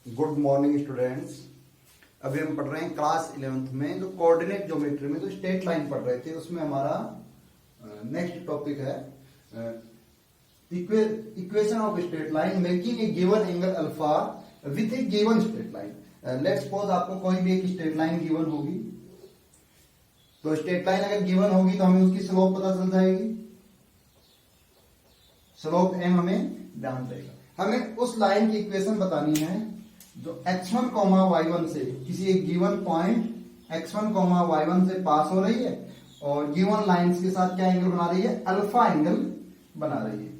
Good morning students. अभी हम पढ़ रहे हैं क्लास 11th में जो कोऑर्डिनेट ज्योमेट्री में जो स्ट्रेट लाइन पढ़ रहे थे उसमें हमारा नेक्स्ट टॉपिक है equation of straight line making a given angle alpha with A given straight line. Let's suppose आपको कोई भी एक स्ट्रेट लाइन गिवन होगी, तो स्ट्रेट लाइन अगर गिवन होगी तो हमें उसकी स्लोप पता चल जाएगी। स्लोप एम हमें ध्यान रहेगा। हमें उस लाइन की इक्वेशन बतानी है जो x1, y1 से किसी एक गिवन पॉइंट x1, y1 से पास हो रही है और गिवन लाइंस के साथ क्या एंगल बना रही है, अल्फा एंगल बना रही है।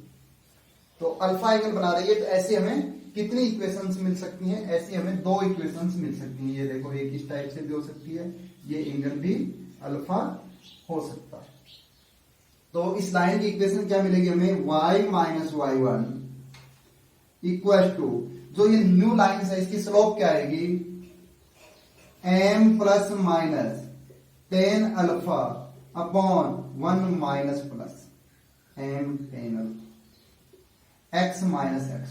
तो अल्फा एंगल बना रही है तो ऐसे हमें कितनी इक्वेशंस मिल सकती हैं? ऐसी हमें दो इक्वेशंस मिल सकती हैं। ये देखो, एक इस टाइप से भी हो सकती है, ये एंगल भी अल्फा हो सकता है। तो इस लाइन की इक्वेशन क्या मिलेगी हमें? y minus y1 equal to, जो ये न्यू लाइन है इसकी स्लोप क्या आएगी? m plus minus ten alpha upon 1 minus plus m tan alpha x minus x।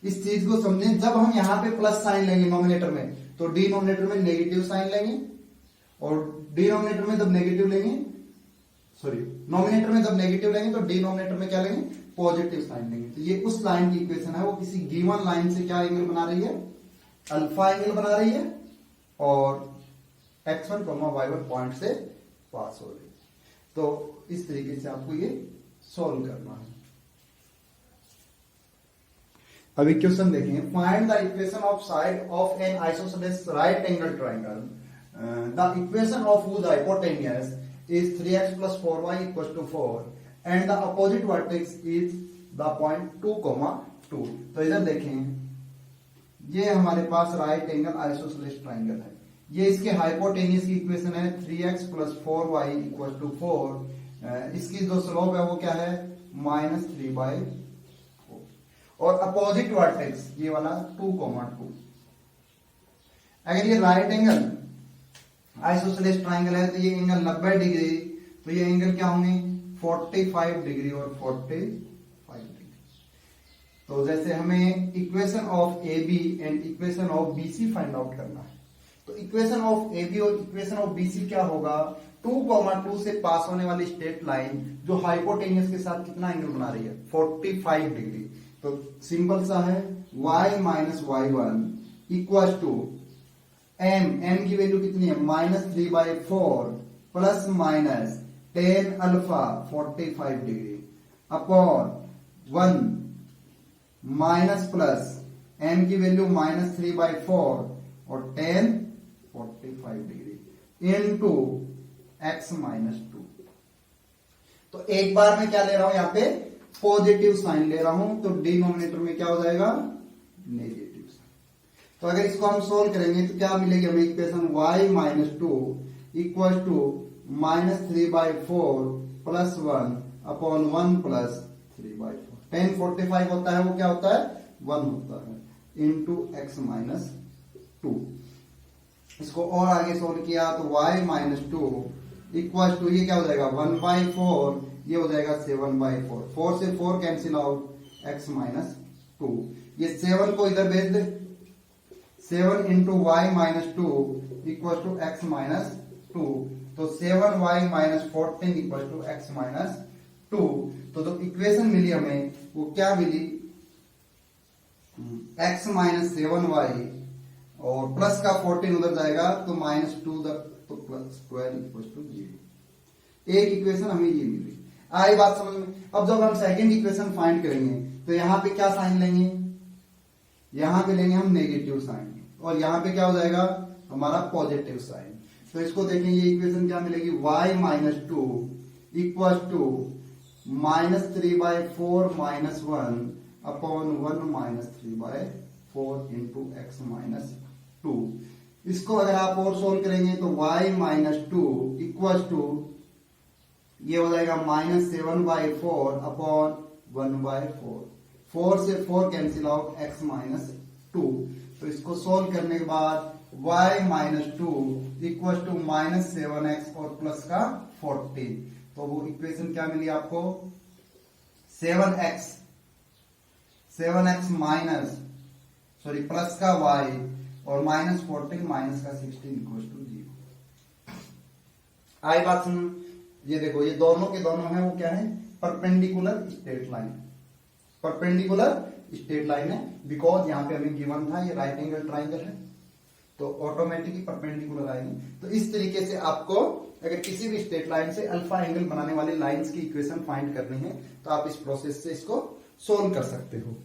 इस चीज को समझें, जब हम यहां पे प्लस साइन लेंगे नॉमिनेटर में तो डिनोमिनेटर में नेगेटिव साइन लेंगे, और डिनोमिनेटर में जब नेगेटिव लेंगे, सॉरी नॉमिनेटर में जब नेगेटिव लेंगे तो डिनोमिनेटर में क्या लेंगे? पॉजिटिव साइन लेंगे। तो ये उस लाइन की इक्वेशन है, वो किसी गिवन लाइन से क्या एंगल बना रही है? अल्फा एंगल बना रही है और x1, y1 पॉइंट से पास हो रही है। तो इस तरीके से आपको ये सॉल्व करना है। अभी क्वेश्चन देखेंगे, find the equation of side of N isosceles right angle triangle the equation of whose hypotenuse is 3x plus 4y equals to 4 and the opposite vertex is the point 2, 2। तो इधर देखें, ये हमारे पास right angle isosceles triangle है, ये इसके hypotenuse की equation है 3x plus 4y equals to 4। इसकी जो स्लोप है वो क्या है? -3/4। और अपोजिट वर्टेक्स ये वाला 2, 2। अगर ये राइट एंगल आइसोसेलेस ट्राइंगल है तो ये एंगल 90 डिग्री, तो ये एंगल क्या होंगे? 45 डिग्री और 45 डिग्री। तो जैसे हमें equation of A B and equation of B C find out करना है, तो इक्वेशन ऑफ ए बी और इक्वेशन ऑफ बी सी क्या होगा? 2, 2 से पास होने वाली स्ट्रेट लाइन जो हाइपोटेन्यूज के साथ कितना एंगल बना रही है? 45 डिग्री। तो सिंपल सा है, y minus y1 equal to m की वैल्यू कितनी है? -3/4 plus minus ten alpha 45 degree upon 1 minus plus m की वैल्यू -3/4 और 10 45 डिग्री इनटू x माइनस 2। तो एक बार मैं क्या ले रहा हूं? यहां पे पॉजिटिव साइन ले रहा हूं, तो डिनोमिनेटर में क्या हो जाएगा? Negative sign. तो अगर इसको हम सोल्व करेंगे तो क्या मिलेगी हमें equation? y minus 2 equal to -3/4 plus 1 upon 1 plus 3/4। 10 45 होता है, वो क्या होता है? 1 होता है इंटू x माइनस 2। इसको और आगे सोल्व किया तो y माइनस 2 इक्वल टू, ये क्या हो जाएगा? 1/4, ये हो जाएगा 7/4। 4 से 4 कैंसिल आउट, x माइनस 2। ये 7 को इधर भेज दे, 7 into y minus 2 equal to x minus 2। तो 7y minus 14 equal to x minus 2। तो जो इक्वेशन मिली हमें वो क्या मिली? x माइनस 7y और प्लस का 14 उधर जाएगा तो -2 तो प्लस 12 इक्वल टू 0। एक इक्वेशन हमें ये मिली। आई बात समझ में? अब जब हम सेकंड इक्वेशन फाइंड करेंगे तो यहां पे क्या साइन लेंगे? यहां पे लेंगे हम नेगेटिव साइन, और यहां पे क्या हो जाएगा? हमारा पॉजिटिव साइन। तो इसको देखें, ये इक्वेशन क्या मिलेगी? y minus 2 equal to -3/4 minus 1 upon 1 minus 3/4 into x minus 2। इसको अगर आप और सोल्व करेंगे तो y माइनस 2 इक्वल टू, ये हो जाएगा -7/4 अपॉन 1/4। 4 से 4 कैंसिल आउट, x माइनस 2। तो इसको सोल्व करने के बाद y minus 2 equal to -7x और प्लस का 14। तो वो इक्वेशन क्या मिली आपको? 7x माइनस सॉरी प्लस का y और -14 माइनस का 16 इक्वल टू 0। आई बात सुन, ये देखो ये दोनों के दोनों है वो क्या है, perpendicular straight line, perpendicular straight line है, बिकॉज यहाँ पे हमें गिवन था ये राइट एंगल ट्राइंगल है, तो ऑटोमेटिकली परपेंडिकुलर आएंगे। तो इस तरीके से आपको अगर किसी भी स्ट्रेट लाइन से अल्फा एंगल बनाने वाली लाइंस की इक्वेशन फाइंड करनी है तो आप इस प्रोसेस से इसको सोल्व कर सकते हो।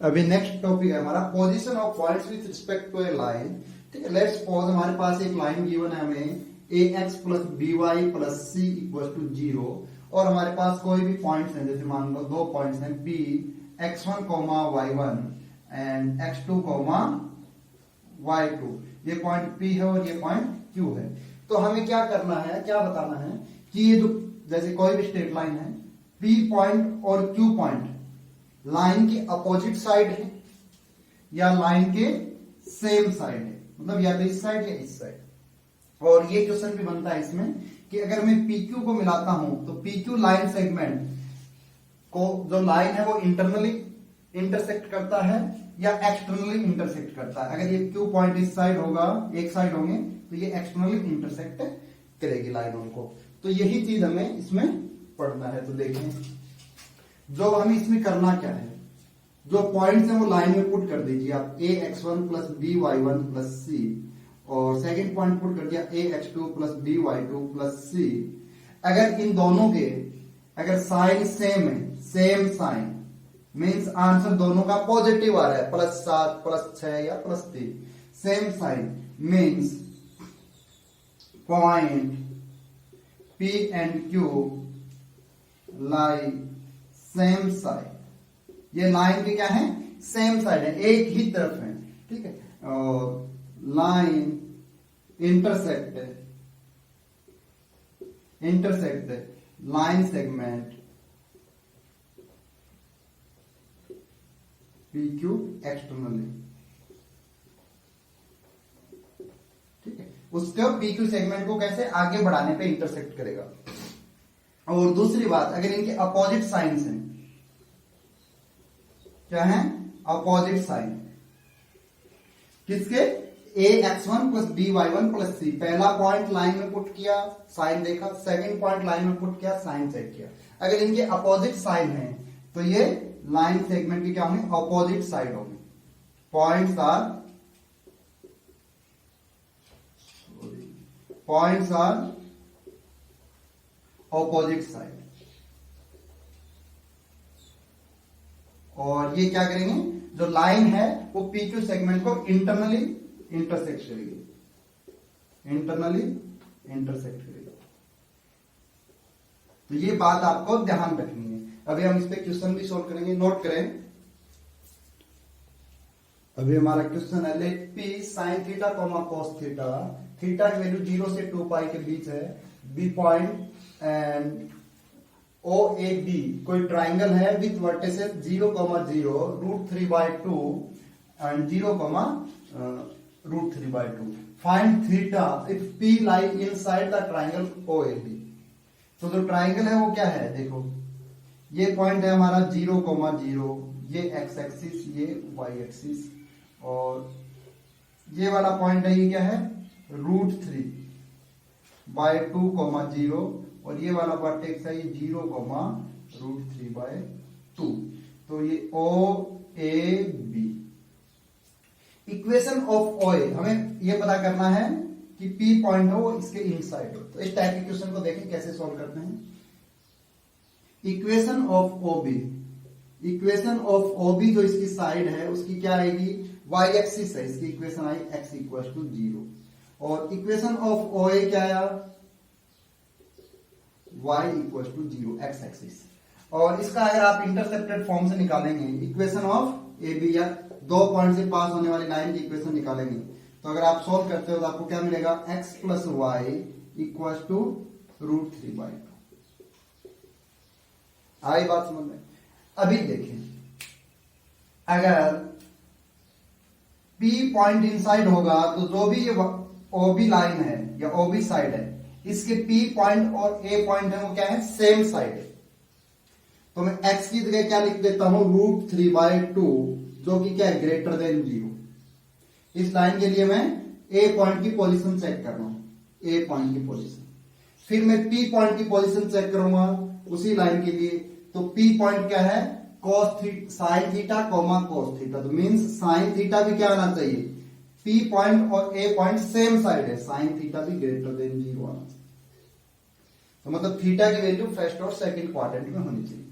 अभी नेक्स्ट टॉपिक है हमारा position of points with respect to A line. ठीक है, लेट्स सपोज हमारे पास एक लाइन गिवन है हमें ax plus by plus c equal to 0 और हमारे पास कोई भी पॉइंट्स हैं, जैसे मान लो दो पॉइंट्स हैं p x1 y1 and x2 y2, ये पॉइंट p है और ये पॉइंट q है। तो हमें क्या करना है, क्या बताना है कि ये जो जैसे कोई भी स्ट्रेट लाइन है, p पॉइंट और q पॉइंट लाइन के अपोजिट साइड है या लाइन के सेम साइड है, मतलब या तो इस साइड या इस साइड। और ये क्वेश्चन भी बनता है इसमें कि अगर मैं PQ को मिलाता हूं तो PQ लाइन सेगमेंट को जो लाइन है वो इंटरनली इंटरसेक्ट करता है या एक्सटर्नली इंटरसेक्ट करता है। अगर ये Q पॉइंट इस साइड होगा, एक साइड होंगे, तो ये एक्सटर्नली इंटरसेक्ट करेगी लाइनों को। तो यही चीज हमें इसमें पढ़ना है। तो देखें जो हमें इसमें करना क्या है, जो पॉइंट्स है वो लाइन में पुट कर दीजिए आप, ax1 plus by1 plus c, और सेकंड पॉइंट पुट कर दिया ax2 plus by2 plus c। अगर इन दोनों के अगर साइन सेम है, सेम साइन मींस आंसर दोनों का पॉजिटिव आ रहा है, +7 +6 या +3, same sign means point p and q lie same side, ये लाइन के क्या है, सेम साइड है, एक ही तरफ है। ठीक है, और line intersect line segment PQ externally. ठीक है, उसके PQ सेगमेंट को कैसे आगे बढ़ाने पे इंटरसेक्ट करेगा। और दूसरी बात, अगर इनके अपोजिट साइंस हैं, क्या है, अपोजिट साइन किसके, ax1 plus by1 plus c, पहला पॉइंट लाइन में पुट किया, साइन देखा, सेकंड पॉइंट लाइन में पुट किया, साइन चेक किया। अगर इनके अपोजिट साइन है तो ये लाइन सेगमेंट की क्या होंगे, अपोजिट साइड होंगे। Points are opposite side. और ये क्या करेंगे, जो लाइन है वो PQ सेगमेंट को इंटरनली इंटरसेक्ट करेगी, तो ये बात आपको ध्यान रखनी है। अभी हम इस पे क्वेश्चन भी सोल्व करेंगे, नोट करें। अभी हमारा क्वेश्चन है, let P sin theta cos theta, theta की वैल्यू 0 से 2 पाई के बीच है, B पॉइंट एंड OAB कोई ट्राइंगल है with vertices 0, 0, √3/2 and 0, √3/2। Find theta if P lie inside the triangle OAB। तो जो ट्राइंगल है वो क्या है, देखो ये पॉइंट है हमारा 0, 0, ये x एक्सिस, ये y एक्सिस, और ये वाला पॉइंट है, ये क्या है, √3/2, 0, और ये वाला वर्टेक्स है ये 0, √3/2। तो ये OAB। इक्वेशन ऑफ OA, हमें ये पता करना है कि P पॉइंट हो वो इसके इनसाइड हो। तो इस टाइप के क्वेश्चन को देखें कैसे सॉल्व करते हैं। Equation of OB, equation of OB जो इसकी साइड है उसकी क्या आएगी, y एक्सिस है, इसकी इक्वेशन आई x इक्वल टू 0, और इक्वेशन ऑफ OA क्या आया, y equal to 0, x axis. और इसका अगर आप इंटरसेप्टेड फॉर्म से निकालेंगे, इक्वेशन ऑफ AB या दो पॉइंट से पास होने वाली लाइन की इक्वेशन निकालेंगे, तो अगर आप सोल्व करते हो तो आपको क्या मिलेगा, x plus y equal to √3/2। आई बात समझ में। अभी देखिए, अगर P पॉइंट इनसाइड होगा तो जो भी ये OB लाइन है या OB साइड है, इसके P पॉइंट और A पॉइंट है वो क्या है, सेम साइड है। तो मैं x की जगह क्या लिख देता हूं, √3/2, जो कि क्या है, ग्रेटर देन 0। इस लाइन के लिए मैं a पॉइंट की पोजीशन चेक कर रहा हूं, a पॉइंट की पोजीशन। फिर मैं p पॉइंट की पोजीशन चेक करूंगा उसी लाइन के लिए। तो p पॉइंट क्या है, sine theta comma cos theta. तो मीन्स साइन थीटा भी क्या आना चाहिए, p पॉइंट और a पॉइंट सेम साइड है, साइन थीटा भी ग्रेटर देन 0 आना चाहिए। तो मतलब थीटा की वैल्यू फर्स्ट और सेकंड क्वाड्रेंट में होनी चाहिए।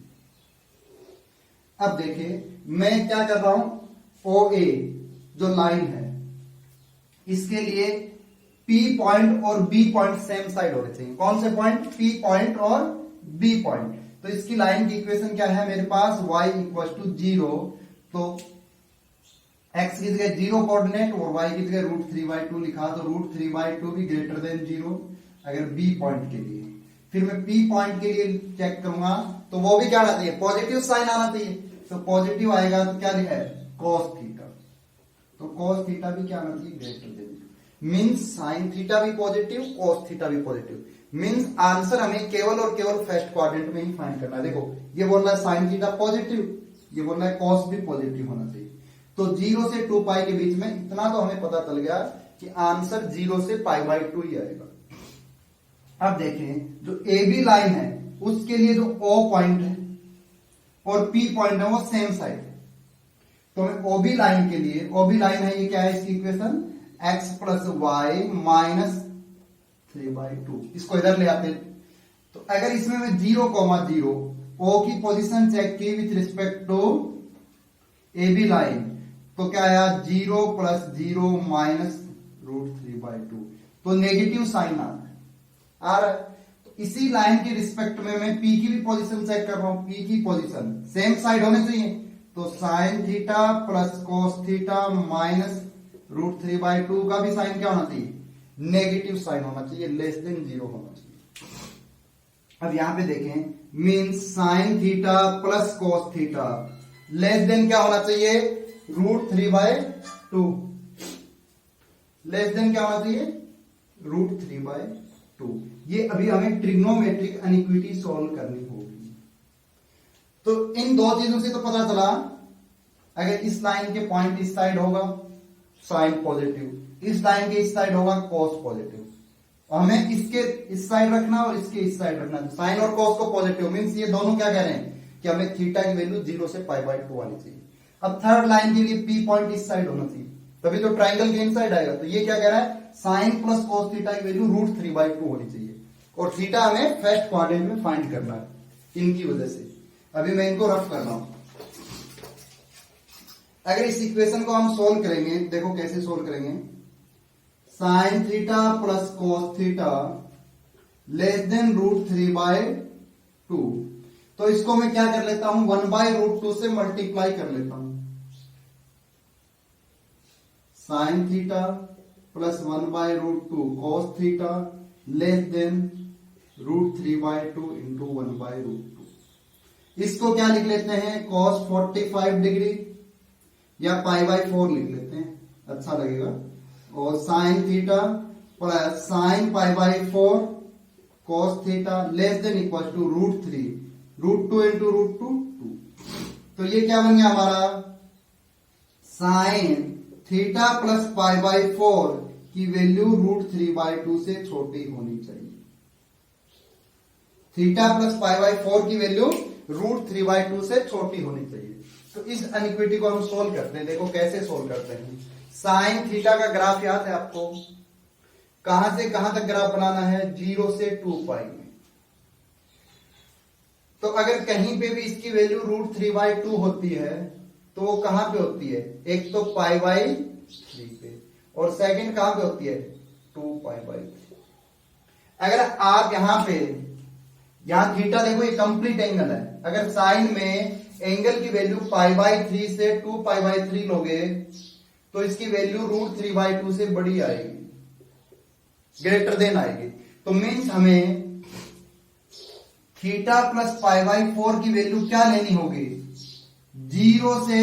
अब देखिए मैं क्या कर रहा हूं, OA जो लाइन है इसके लिए P पॉइंट और B पॉइंट सेम साइड होने चाहिए। कौन से पॉइंट, P पॉइंट और B पॉइंट। तो इसकी लाइन की इक्वेशन क्या है मेरे पास, y = 0। तो x की जगह 0 कोऑर्डिनेट और y की जगह √3/2 लिखा, तो √3/2 भी ग्रेटर देन 0 अगर B पॉइंट के लिए। फिर मैं P पॉइंट के लिए चेक करूंगा, तो वो भी क्या आना चाहिए, पॉजिटिव साइन आना चाहिए। तो पॉजिटिव आएगा तो क्या लिखा है, cos थीटा। तो cos थीटा भी क्या आना चाहिए, greater than. Means sine theta भी पॉजिटिव, cos थीटा भी पॉजिटिव। मीन्स आंसर हमें केवल और केवल फर्स्ट क्वाड्रेंट में ही फाइंड करना है। देखो ये बोल रहा है साइन थीटा पॉजिटिव, ये बोल रहा है cos भी पॉजिटिव होना चाहिए। तो 0 से 2 पाई के बीच में इतना तो हमें पता चल गया कि आंसर 0 से π/2 ही आएगा। अब देखें जो AB लाइन है उसके लिए जो O पॉइंट है और P पॉइंट है वो सेम साइड है। तो मैं OB लाइन के लिए, OB लाइन है ये क्या है इसकी इक्वेशन, x + y - 3/2। इसको इधर ले आते हैं। तो अगर इसमें मैं 0,0 O की पोजीशन चेक की with respect to AB line, तो क्या आया, 0 + 0 - √3/2। तो नेगेटिव साइन आ रहा है। तो इसी लाइन के रिस्पेक्ट में मैं P की भी पोजीशन चेक कर रहा हूं, P की पोजीशन सेम साइड होने चाहिए। तो साइन थीटा + cos थीटा - √3/2 का भी साइन क्या होना चाहिए, नेगेटिव साइन होना चाहिए, लेस देन 0 होना चाहिए। अब यहां पे देखें, means sign theta + cos theta less then क्या होना चाहिए, √3/2। लेस देन क्या होना चाहिए, √3/2। ये अभी हमें ट्रिग्नोमेट्रिक अनिक्विटी सॉल्व करनी होगी। तो इन दो चीजों से तो पता चला, अगर इस लाइन के पॉइंट इस साइड होगा साइन पॉजिटिव, इस लाइन के इस साइड होगा cos पॉजिटिव, और हमें इसके इस साइड रखना और इसके इस साइड रखना। तो साइन और cos को पॉजिटिव, मीन्स ये दोनों क्या कह रहे हैं कि हमें थीटा की वैल्यू 0 से π/2 आनी चाहिए। अब थर्ड लाइन के लिए P पॉइंट इस साइड होना चाहिए, तभी तो ट्राइंगल के इन साइड आएगा। तो ये क्या कह रहा है, साइन + cos थीटा की वैल्यू √3/2 होनी चाहिए, और थीटा हमें फर्स्ट क्वाड्रेंट में फाइंड करना है इनकी वजह से। अभी मैं इनको रफ कर रहा हूं। अगर इस इक्वेशन को हम सोल्व करेंगे, देखो कैसे सोल्व करेंगे, sign theta + cos theta less then √3/2। तो इसको मैं क्या कर लेता हूं, 1/√2 से मल्टीप्लाई कर लेता हूं। Sign theta + 1/√2 cos theta less then √3/2 × 1/√2। इसको क्या लिख लेते हैं, cos 45 डिग्री या π/4 लिख लेते हैं, अच्छा लगेगा। और sine theta + sine π/4 cos theta less than equal to √3, √2 × √2 2। तो ये क्या बन गया हमारा, साइन थीटा + π/4 की वैल्यू √3/2 से छोटी होनी चाहिए। थीटा + π/4 की वैल्यू √3/2 से छोटी होनी चाहिए। तो इस अनिक्विटी को हम सोल्व करते हैं। देखो कैसे सोल्व करते हैं। साइन थीटा का ग्राफ याद है आपको, कहां से कहां तक ग्राफ बनाना है, 0 से 2 पाई में। तो अगर कहीं पे भी इसकी वैल्यू √3/2 होती है तो वो कहां पे होती है, एक तो π/3 पे, और सेकंड कहां पे होती है, 2π/3। अगर आप यहां थीटा देखो ये कंप्लीट एंगल है, अगर साइन में एंगल की वैल्यू π/3 से 2π/3 लोगे तो इसकी वैल्यू √3/2 से बड़ी आएगी, ग्रेटर देन आएगी। तो मीन्स हमें थीटा + π/4 की वैल्यू क्या लेनी होगी, 0 से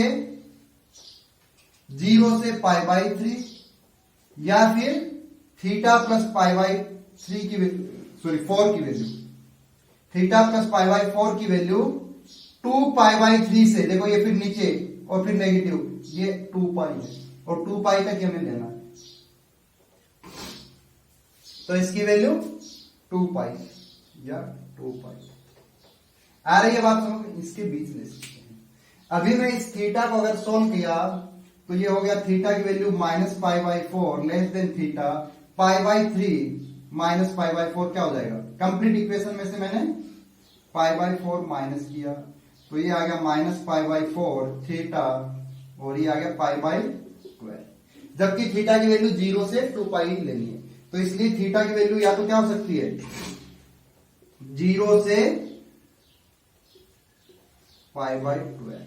π/3, या फिर थीटा + π/3 की वैल्यू, सॉरी 4 की वैल्यू, थीटा + π/4 की वैल्यू 2π/3 से देखो ये फिर नीचे और फिर नेगेटिव, ये 2π है और 2π तक हमें लेना है, तो इसकी वैल्यू 2π या 2π आ रही है बात समझ। इसके बीच ले सकते हैं। अभी मैं इस थीटा को अगर सोल्व किया तो ये हो गया थीटा की वैल्यू -π/4 लेस देन थीटा, π/3 -π/4 क्या हो जाएगा, कंप्लीट इक्वेशन में से मैंने π/4 माइनस किया तो ये आ गया -π/4 थीटा और ये आ गया π/12, जबकि थीटा की वैल्यू 0 से 2π ही लेनी है, तो इसलिए थीटा की वैल्यू या तो क्या हो सकती है 0 से π/12।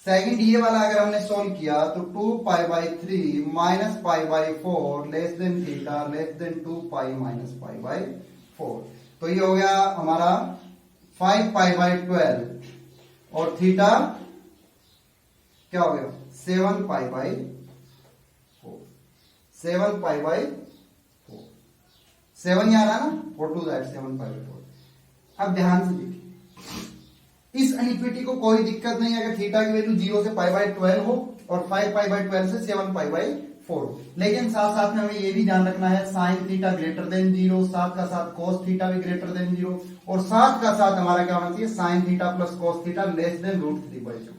सेकंड ये वाला अगर हमने सोल्व किया तो 2π/3 -π/4 less than theta less than 2π -π/4, तो ये हो गया हमारा 5π/12 और थीटा क्या हो गया 7π/4, 7π/4, 7 यहाँ रहा ना और 2 दैट 7π/4। अब ध्यान से देखिए इस अनिक्विटी को कोई दिक्कत नहीं है अगर थीटा की वैल्यू 0 से π/12 हो और 5π/12 से 7π/4, लेकिन साथ साथ में हमें ये भी ध्यान रखना है साइन थीटा ग्रेटर देन 0, साथ का साथ cos थीटा भी ग्रेटर देन 0 और साथ का साथ हमारा क्या होना चाहिए sine theta plus cos theta less then √3/2,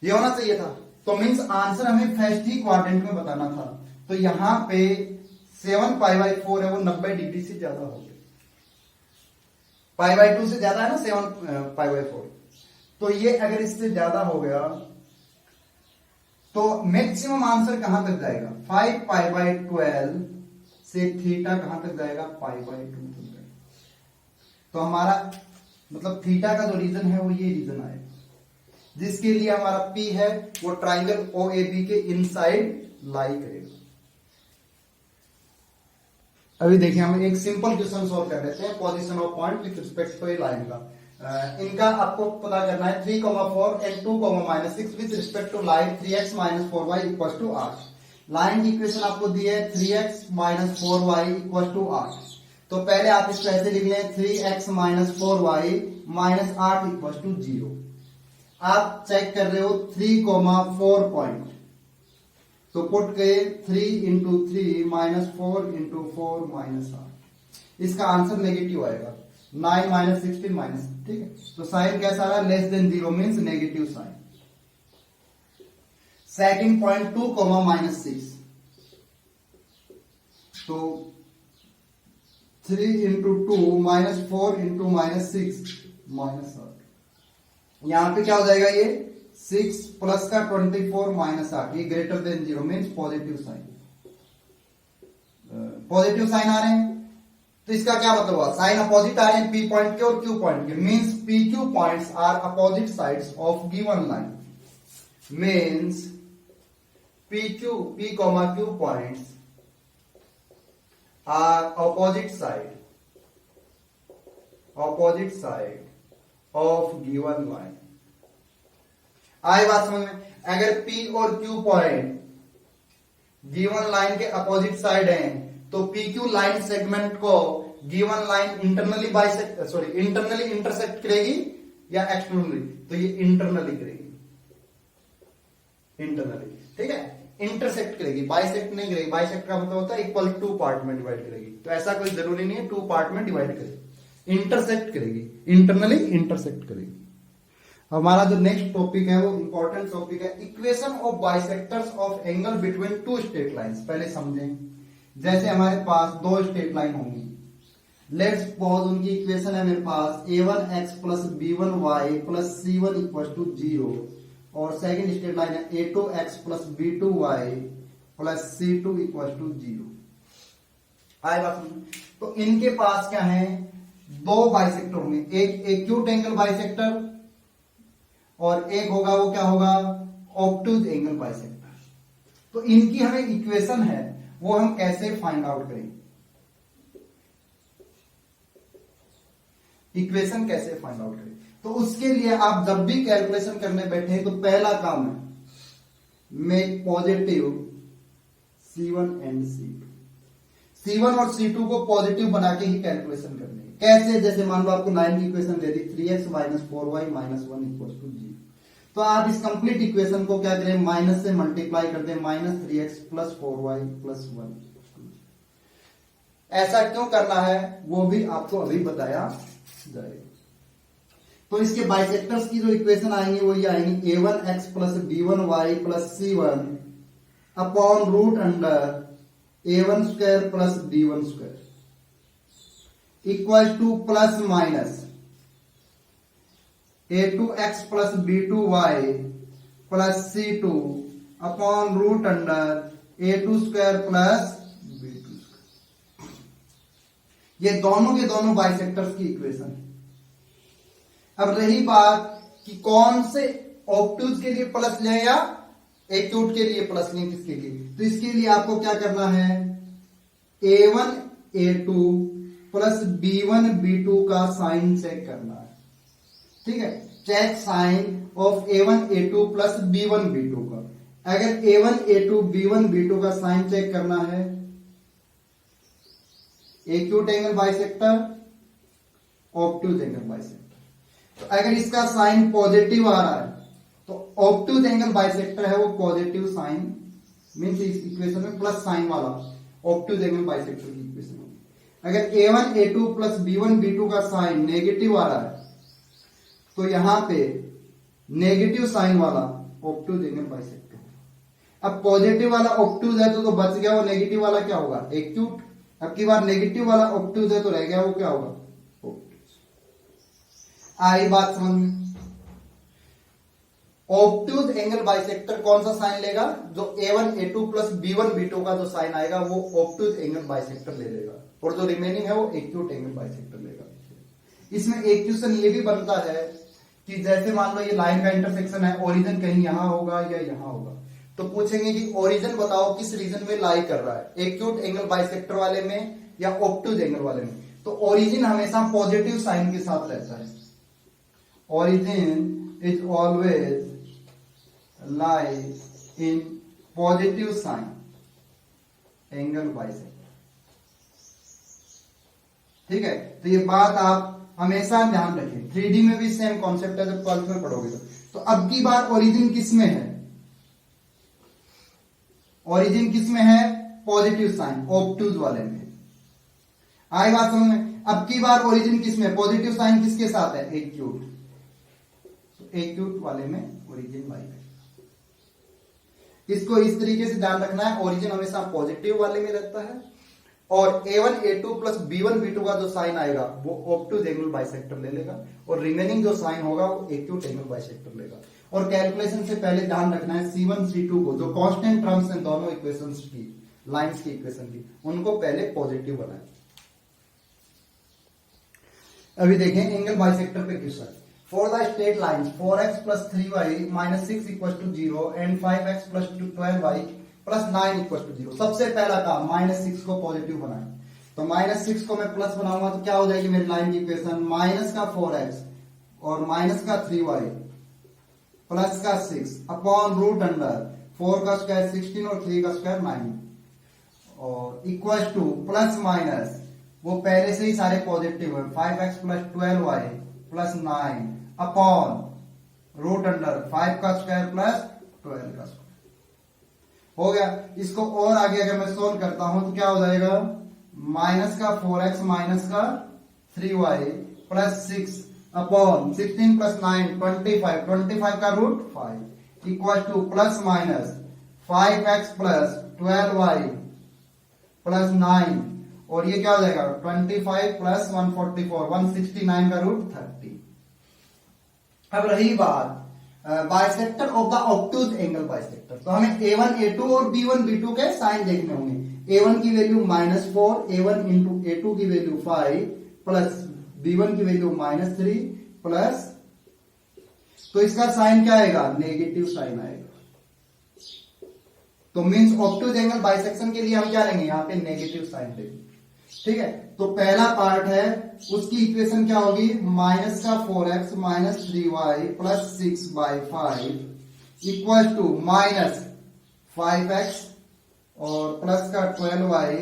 ये होना चाहिए था। तो मींस आंसर हमें फर्स्ट ही क्वाड्रेंट में बताना था, तो यहां पे 7π/4 है वो 90 डिग्री से ज्यादा हो गया, π/2 से ज्यादा है ना 7π/4, तो ये अगर इससे ज्यादा हो गया तो मैक्सिमम आंसर कहां तक जाएगा 5π/12 से थीटा कहां तक जाएगा π/2 तक जाएगा, तो हमारा मतलब थीटा का जो रीजन है वो ये रीजन आएगा जिसके लिए हमारा P है वो ट्राइंगल OAB के इनसाइड लाई करेगा। अभी देखिए हम एक सिंपल क्वेश्चन सॉल्व कर लेते हैं position of point with respect to A line का। इनका आपको पता करना है 3,4 and 2,-6 with respect to line 3x - 4y = 8। Line की इक्वेशन आपको दी है 3x - 4y = 8, तो पहले आप इसको ऐसे लिख लें 3x - 4y - 8 = 0। आप चेक कर रहे हो 3,4 पॉइंट, तो पुट गए 3 × 3 -4 × 4 -8, इसका आंसर नेगेटिव आएगा 9 - 16 - ठीक है, तो साइन कैसा आ रहा है less than 0 means negative sign. Second point 2,-6, तो 3 × 2 -4 × -6 -8, यहां पे क्या हो जाएगा ये 6 प्लस का 24 -8, ये greater than 0 means positive sign, positive sign आ रहे हैं, तो इसका क्या मतलब हुआ साइन अपोजिट आ रहे हैं P पॉइंट के और Q पॉइंट के, means PQ points are opposite sides of given line, means P, Q points are opposite side of given line. आई बात समझ में, अगर P और Q पॉइंट गिवन लाइन के अपोजिट साइड हैं तो PQ लाइन सेगमेंट को गिवन लाइन इंटरनली इंटरसेक्ट करेगी या एक्सटर्नली, तो ये इंटरनली करेगी, इंटरनली, ठीक है, इंटरसेक्ट करेगी, बाइसेक्ट नहीं करेगी। बाइसेक्ट का मतलब होता है इक्वल 2 पार्ट में डिवाइड करेगी, तो ऐसा कोई जरूरी नहीं है 2 पार्ट में डिवाइड करेगी, इंटरसेक्ट करेगी, इंटरनली इंटरसेक्ट करेगी। हमारा जो नेक्स्ट टॉपिक है वो इंपॉर्टेंट टॉपिक है equation of bisectors of angle between 2 straight lines. पहले समझें, जैसे हमारे पास 2 स्ट्रेट लाइन होंगी, लेट्स सपोज उनकी इक्वेशन है मेरे पास a1x + b1y + c1 = 0 और सेकंड स्ट्रेट लाइन है a2x + b2y + c2 = 0। आए बात समझ, तो इनके पास क्या है 2 बाइसेक्टर होंगे, एक एक्यूट एंगल बाइसेक्टर और एक होगा वो क्या होगा ऑब्टूज एंगल बाइसेक्टर। तो इनकी हमें इक्वेशन है वो हम कैसे फाइंड आउट करेंगे, इक्वेशन कैसे फाइंड आउट करें, तो उसके लिए आप जब भी कैलकुलेशन करने बैठे तो पहला काम है make positive C1 and C2, C1 और C2 को पॉजिटिव बना के ही कैलकुलेशन करनी है। कैसे? जैसे मान लो आपको लाइन की इक्वेशन दे दी 3x minus 4y minus 1 equal to 0, तो आप इस कंप्लीट इक्वेशन को क्या करें, माइनस से मल्टीप्लाई कर दें, minus 3x plus 4y plus 1। ऐसा क्यों करना है वो भी आपको अभी बताया जाएगा। तो इसके बाइसेक्टर्स की जो इक्वेशन आएंगी वो ये आएंगी a1x plus b1y plus c1 upon root under a1 square plus b1 square equal to plus minus a2x plus b2y plus c2 upon root under a2 square plus b2 square. ये दोनों के दोनों bisectors की equation है। अब रही बात कि कौन से ऑब्टूज के लिए प्लस लें या एक्यूट के लिए प्लस लें, किसके लिए, तो इसके लिए आपको क्या करना है, a1 a2 plus b1 b2 का साइन चेक करना है। ठीक है, check sign of a1 a2 plus b1 b2 का। अगर a1 a2 b1 b2 का साइन चेक करना है, acute angle bisector, obtuse angle bisector, तो अगर इसका साइन पॉजिटिव आ रहा है तो ऑब्टूज एंगल बाइसेक्टर है वो पॉजिटिव साइन, मींस इस इक्वेशन में प्लस साइन वाला ऑब्टूज एंगल बाइसेक्टर की इक्वेशन होगी। अगर a1 a2 plus b1 b2 का साइन नेगेटिव आ रहा है तो यहां पे नेगेटिव साइन वाला ऑब्टूज एंगल बाइसेक्टर है। अब पॉजिटिव वाला ऑब्टूज है तो बच गया वो नेगेटिव वाला, क्या होगा, एक्यूट। अब की बार नेगेटिव वाला ऑब्टूज है तो रह गया वो क्या होगा, आई बात समझ में। ऑब्टूज एंगल बाइसेक्टर कौन सा साइन लेगा, जो a1 a2 plus b1 b2 का जो साइन आएगा वो ऑब्टूज एंगल बाइसेक्टर ले लेगा, और जो रिमेनिंग है वो एक्यूट एंगल बाइसेक्टर लेगा। इसमें एक क्वेश्चन ये भी बनता है कि जैसे मान लो ये लाइन का इंटरसेक्शन है, ओरिजिन कहीं यहां होगा या यहां होगा, तो पूछेंगे कि ओरिजिन बताओ किस रीजन में लाई कर रहा है, एक्यूट एंगल बाइसेक्टर वाले में या ऑब्टूज एंगल वाले में। तो ओरिजिन हमेशा पॉजिटिव साइन के साथ रहता है, origin is always lie in positive sign angle bisector। ठीक है, तो ये बात आप हमेशा ध्यान रखें। 3D में भी सेम कॉन्सेप्ट है, जब 12th में पढ़ोगे तो अब की बार ओरिजिन किस में है, ओरिजिन किस में है, पॉजिटिव साइन ऑब्टूज वाले में। आई बात समझ में। अब की बार ओरिजिन किस में, पॉजिटिव साइन किसके साथ है, एक्यूट, एक्यूट वाले में ओरिजिन लाई करेगा। इसको इस तरीके से ध्यान रखना है, ओरिजिन हमेशा पॉजिटिव वाले में रहता है, और a1 a2 plus b1 b2 का जो साइन आएगा वो ऑब्टूज एंगल बाइसेक्टर ले लेगा, और रिमेनिंग जो साइन होगा वो एक्यूट एंगल बाइसेक्टर लेगा। और कैलकुलेशन से पहले ध्यान रखना है c1 c2 को, जो कांस्टेंट टर्म्स हैं दोनों इक्वेशंस की, लाइंस की इक्वेशन की, उनको पहले पॉजिटिव बनाए। अभी देखें एंगल बाइसेक्टर पे question. For the straight lines 4x plus 3y minus 6 equals to 0 and 5x plus 12y plus 9 equals to 0। सबसे पहला काम माइनस 6 को पॉजिटिव बनाएं, तो माइनस 6 को मैं प्लस बनाऊंगा तो क्या हो जाएगी मेरी लाइन की इक्वेशन, माइनस का 4x और माइनस का 3y प्लस का 6 अपॉन रूट अंडर 4 का स्क्वायर 16 और 3 का स्क्वायर 9 और इक्वल टू प्लस माइनस, वो पहले से ही सारे पॉजिटिव है, 5x plus 12y plus 9 upon root under 5 का स्क्वायर प्लस 12 का स्क्वायर हो गया। इसको और आगे अगर मैं सोल्व करता हूं तो क्या हो जाएगा, माइनस का 4x माइनस का 3y प्लस 6 अपॉन 16 प्लस 9 25 का root 5 equal to plus minus 5x plus 12y plus 9, और ये क्या हो जाएगा 25 प्लस 144 169 का रूट 30। अब रही बात bisector of the obtuse angle bisector, तो हमें a1 a2 और b1 b2 के साइन देखने होंगे। a1 की वैल्यू -4, a1 इंटू a2 की वैल्यू 5 प्लस b1 की वैल्यू -3 प्लस, तो इसका साइन क्या आएगा, नेगेटिव साइन आएगा। तो मींस ऑब्टूज एंगल बाइसेक्शन के लिए हम क्या लेंगे, यहां पे नेगेटिव साइन लेंगे। ठीक है, तो पहला पार्ट है उसकी इक्वेशन क्या होगी, माइनस का 4x minus 3y plus 6/5 equal to minus 5x और प्लस का 12y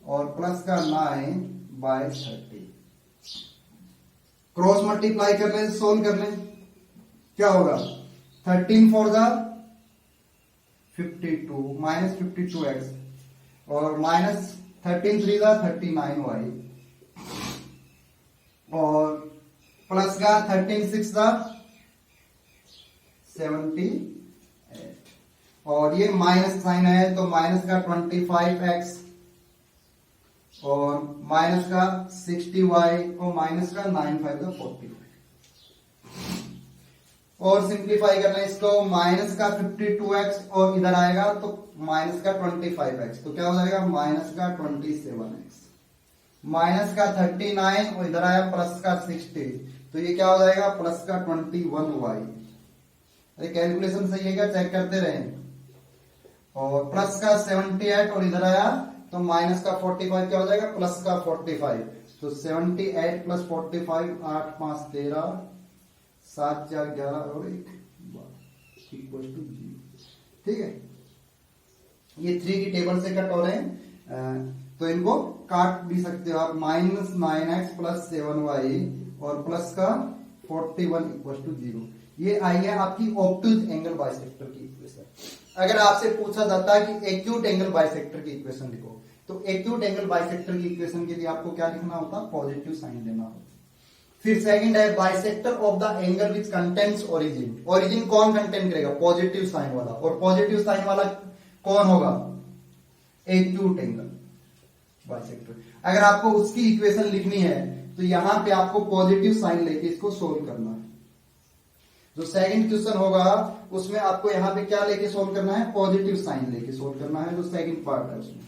और प्लस का 9/30। क्रॉस मल्टीप्लाई कर लें, सोल्व कर लें, क्या होगा 13 4 जा 52 माइनस 52x और माइनस 13 3 जा 39y और प्लस का 13 6 जा 78 और ये माइनस साइन है तो माइनस का 25x और माइनस का 60y और माइनस का 95 का 45 और सिंप्लीफाई करना है इसको, माइनस का 52x और इधर आएगा तो माइनस का 25x, तो क्या हो जाएगा माइनस का 27x, माइनस का 39 और इधर आया प्लस का 60, तो ये क्या हो जाएगा प्लस का 21y। अरे कैलकुलेशन सही है क्या, चेक करते रहे। और प्लस का 78 और इधर आया तो माइनस का 45 क्या हो जाएगा प्लस का 45, तो 78 प्लस 45 8 5 13 7 4 11 और 1 इक्वल टू 0। ठीक है, ये 3 की टेबल से कट हो रहे हैं तो इनको काट भी सकते हो आप, माइनस 9x प्लस 7y और प्लस का 41 इक्वल टू 0। ये आई है आपकी ऑब्टूज एंगल बाइसेक्टर की इक्वेशन। अगर आपसे पूछा जाता है कि एक्यूट एंगल बाइसेक्टर की इक्वेशन लिखो, तो एक्यूट एंगल बाइसेक्टर की इक्वेशन के लिए आपको क्या लिखना होता है, पॉजिटिव साइन देना होता। फिर सेकंड है bisector of the angle which contains origin. Origin कौन कंटेन करेगा, पॉजिटिव साइन वाला, और पॉजिटिव साइन वाला कौन होगा, एक्यूट एंगल बाइसेक्टर। अगर आपको उसकी इक्वेशन लिखनी है तो यहां पे आपको पॉजिटिव साइन लेके इसको सोल्व करना है। जो सेकंड क्वेश्चन होगा उसमें आपको यहां पे क्या लेके सोल्व करना है, पॉजिटिव साइन लेके सोल्व करना है, जो सेकंड पार्ट है उसमें।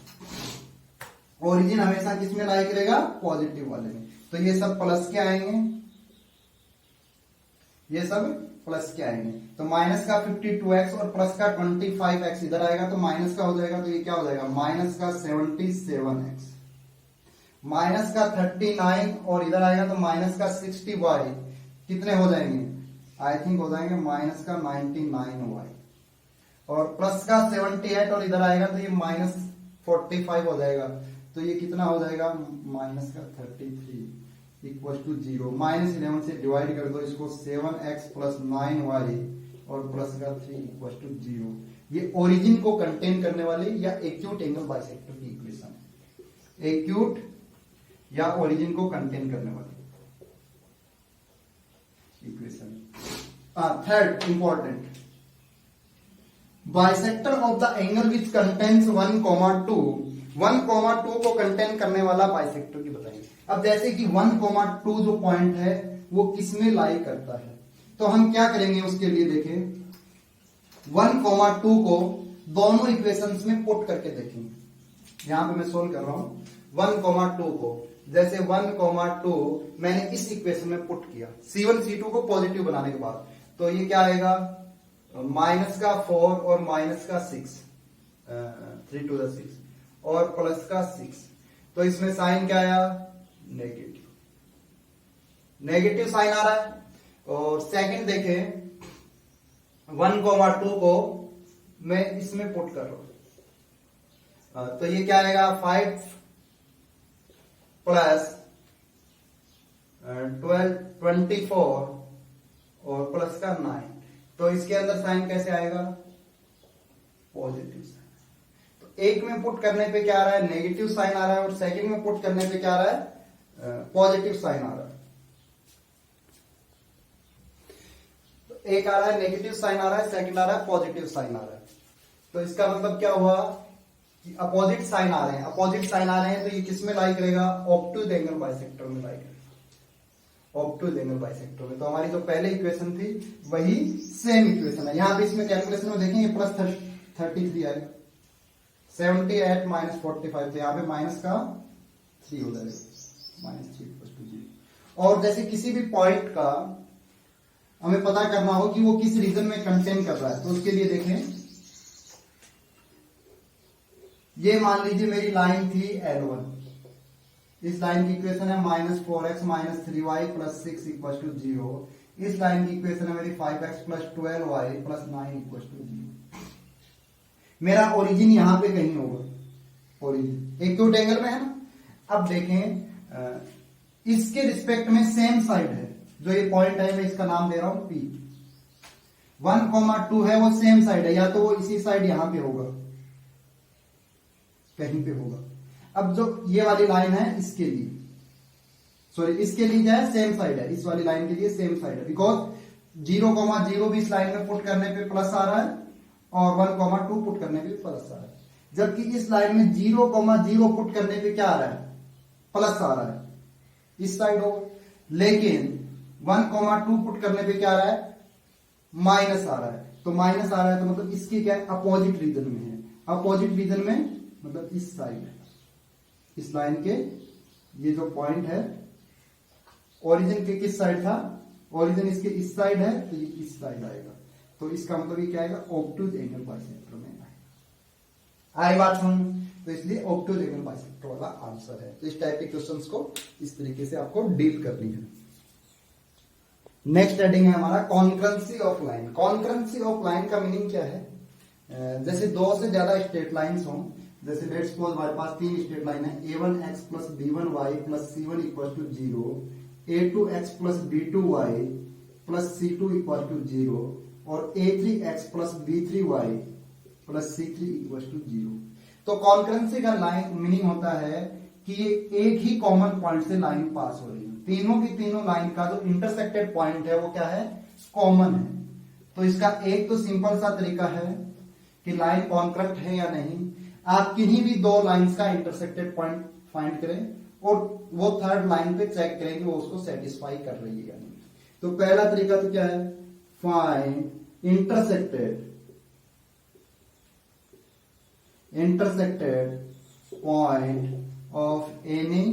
ओरिजिन हमेशा किसमें लाई करेगा, पॉजिटिव वाले में। तो ये सब प्लस के आएंगे, ये सब प्लस के आएंगे, तो माइनस का 52x और प्लस का 25x इधर आएगा तो माइनस का हो जाएगा, तो ये क्या हो जाएगा माइनस का 77x, माइनस का 39 और इधर आएगा तो माइनस का 60y, कितने हो जाएंगे, आई थिंक हो जाएंगे माइनस का 99y, और प्लस का 78 और इधर आएगा तो ये माइनस 45 हो जाएगा, तो ये कितना हो जाएगा माइनस का 33 इक्वल टू 0। माइनस 11 से डिवाइड कर दो इसको, 7x प्लस 9y और प्लस का 3 इक्वल टू 0। ये ओरिजिन को कंटेन करने वाली या एक्यूट एंगल बाइसेक्टर की इक्वेशन है, एक्यूट या ओरिजिन को कंटेन करने वाली equation. Third important, bisector of the angle which contains 1,2, 1,2 को कंटेन करने वाला बाइसेक्टर की बताएंगे। अब जैसे कि 1,2 जो पॉइंट है वो किसमें लाई करता है, तो हम क्या करेंगे उसके लिए देखें, 1,2 को दोनों इक्वेशंस में पुट करके देखेंगे। यहां पे मैं सोल्व कर रहा हूं 1,2 को, जैसे 1,2 मैंने इस इक्वेशन में पुट किया, C1 C2 को पॉजिटिव बनाने के बाद, तो ये क्या आएगा माइनस का 4 और माइनस का 6 3 to the 6 और प्लस का 6, तो इसमें साइन क्या आया नेगेटिव, नेगेटिव साइन आ रहा है। और सेकंड देखें 1,2 को मैं इसमें पुट कर रहा हूं, तो ये क्या आएगा 5 प्लस 12 24 और प्लस का 9, तो इसके अंदर साइन कैसे आएगा पॉजिटिव साइन। तो एक में पुट करने पे क्या आ रहा है नेगेटिव साइन आ रहा है, और सेकंड में पुट करने पे क्या आ रहा है पॉजिटिव साइन आ रहा है। तो एक आ रहा है नेगेटिव साइन आ रहा है, सेकंड आ रहा है पॉजिटिव साइन आ रहा है। तो इसका मतलब क्या हुआ कि अपोजिट साइन आ रहे हैं, अपोजिट साइन आ रहे हैं, तो ये किस में लाई करेगा ऑब्टूज एंगल बाइसेक्टर में लाई करेगा, ऑब्टूज एंगल बाइसेक्टर में। तो हमारी जो पहले इक्वेशन थी वही सेम इक्वेशन है। यहां पे इसमें कैलकुलेशन में देखेंगे प्लस 33 आएगा, 78 माइनस 45, तो यहाँ पे माइनस का 3 हो जाएगा, -3 = 0। और जैसे किसी भी पॉइंट का हमें पता करना हो कि वो किस रीजन में कंटेन कर रहा है, तो उसके लिए देखें, ये मान लीजिए मेरी लाइन थी L1, इस लाइन की इक्वेशन है -4x - 3y + 6 = 0। इस लाइन की इक्वेशन है मेरी 5x + 12y + 9 = 0। मेरा ओरिजिन यहां पे कहीं होगा, ओरिजिन एक्यूट एंगल में है ना। अब देखें इसके रिस्पेक्ट में सेम साइड है, जो ये पॉइंट है मैं इसका नाम दे रहा हूं P। 1,2 है वो सेम साइड है, या तो वो इसी साइड यहां पे होगा, कहीं पे होगा। अब जो ये वाली लाइन है इसके लिए, सॉरी इसके लिए क्या है, सेम साइड है, इस वाली लाइन के लिए सेम साइड है, बिकॉज 0,0 भी इस लाइन में पुट करने पे प्लस आ रहा है और 1,2 पुट करने पे प्लस आ रहा है, जबकि इस लाइन में 0,0 पुट करने पे क्या आ रहा है, प्लस आ रहा है, इस साइड हो। लेकिन 1,2 पुट करने पे क्या आ रहा है, माइनस आ रहा है। तो माइनस आ रहा है तो मतलब इसकी क्या है, अपोजिट रीजन में है। अपोजिट रीजन में मतलब इस साइड, इस लाइन के ये जो पॉइंट है, ओरिजिन के किस साइड था, ओरिजिन इसके इस साइड है तो ये इस साइड आएगा। तो इसका मतलब ये क्या आएगा, ऑब्टूज एंगल बाइसेक्टर में आई बात सुन। तो इसलिए ऑब्टूज एंगल बाइसेक्टर वाला आंसर है। तो इस टाइप के क्वेश्चंस को इस तरीके से आपको डील करनी है। नेक्स्ट हेडिंग है हमारा concurrency of line. Concurrency of line का मीनिंग क्या है, जैसे दो से ज्यादा स्ट्रेट लाइंस हों, जैसे लेट्स सपोज हमारे पास तीन स्ट्रेट लाइन है, a1x plus b1y plus c1 equal to 0, a2x plus b2y plus c2 equal to 0 और a3x plus b3y plus c3 equal to 0। तो कॉन्करेंसी का लाइन मीनिंग होता है कि ये एक ही कॉमन पॉइंट से लाइन पास हो रही है, तीनों की तीनों लाइन का जो इंटरसेक्टेड पॉइंट है वो क्या है, कॉमन है। तो इसका एक तो सिंपल सा तरीका है कि लाइन कॉन्करेंट है या नहीं, आप किन्हीं भी दो लाइंस का इंटरसेक्टेड पॉइंट फाइंड करें और वो थर्ड लाइन पे चेक करें कि वो उसको सेटिस्फाई कर रही है या नहीं। तो पहला तरीका तो क्या है, find intersected point of any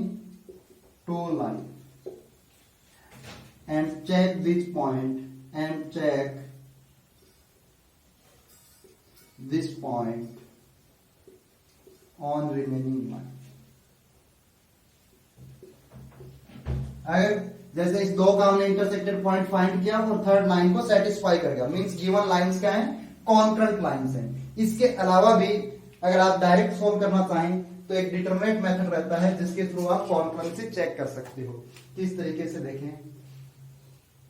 two line and check this point and check this point on remaining line। अगर जैसे इस दो का हमने इंटरसेक्टेड पॉइंट फाइंड किया और थर्ड लाइन को सेटिस्फाई कर गया, मींस गिवन लाइंस क्या हैं, कॉन्करेंट लाइंस हैं। इसके अलावा भी अगर आप डायरेक्ट सोल्व करना चाहें तो एक डिटरमिनेट मेथड रहता है जिसके थ्रू आप कॉन्करेंसी चेक कर सकते हो। किस तरीके से देखें,